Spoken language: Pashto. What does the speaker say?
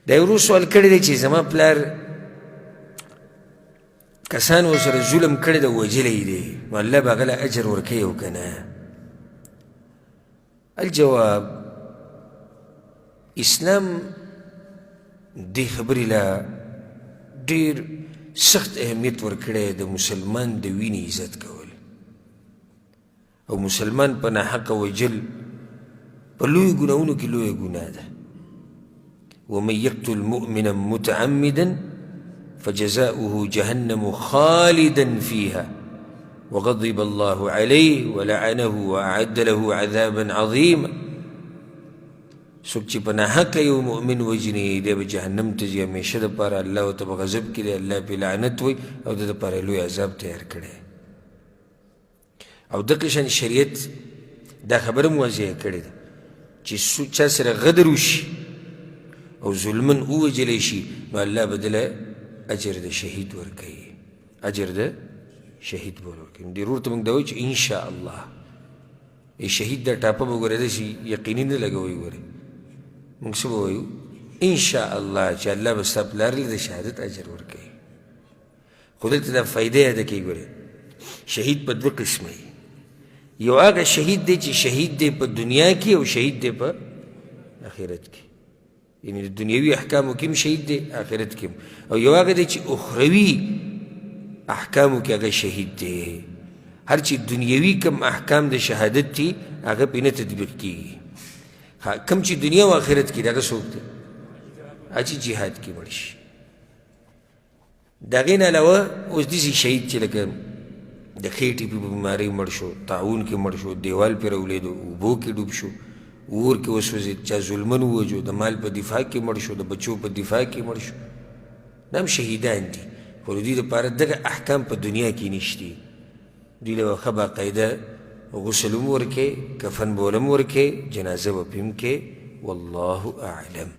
دا یو ورو سوال کړی دی چې زما پلار کسان ورسره ظلم کړی ده وژلی دی نو الله به هغه له اجر ورکوي او که نه الجواب اسلام دې خبرې له ډېر سخت اهمیت ورکړی د مسلمان د وینې عزت کول او مسلمان په ناحقه وجل په لویو ګناهونو کې لویه ګناه ده ومن يقتل مؤمنا متعمدا فجزاؤه جهنم خالدا فيها وغضب الله عليه ولعنه وأعد له عذابا عظيما څوک چې په ناحقه یو مؤمن وژني دی به جهنم ته ځي همیشه دپاره الله ورته په غضب کې دی الله پرې لعنت وایي او د دپاره لوی عذاب تیار کړی او دغه شان شریعت دا خبره هم واضحه کړې ده چې چا سره غدر وشي او ظلمن ووژلی شي نو الله به دله اجر د شهید ورکوي اجر د شهید به ورکوي ډېر ورته موږ دا وایو چې انشاءالله شهید دا ټاپه به ګورې داسې یقیني نه لګوئ ګورې موږ څه به وایو انشاءالله چې الله به ستا پلار له د شهادت اجر ورکوي خو دلته دا فایده یاده کوي ګورې شهید په دوه قسمه یو هغه شهید دی چې شهید دی په دنیا کې او شهید دی په آخرت کې یعنی د دنیوي احکامو کې هم شهید دی آخرت کې هم او یو هغه دی چې اخروي احکامو کې هغه شهید دی هر چې دنیوي کم احکام د شهادت دي هغه پرې نه تطبیق کېږي کم چې دنیا او آخرت کې دی هغه څوک دی هغه چې جهاد کې مړ شي د هغې نه علاوه اوس داسې شهید چې لکه د خېټې په بیمارۍ مړ شو طاعون کې مړ شو دیوال پرې راولېدو اوبو کې ډوب شو اور کې وسوځېد چا ظلمن ووجو د مال په دفاع کې مړ شو د بچو په دفاع کې مړ شو دا هم شهیدان دي خو د دوی دپاره دغه احکام په دنیا کې نشتي دوی له ښه باقاعده غسل هم ورکې کفن به ولم ورکې جنازه به پې هم کې والله اعلم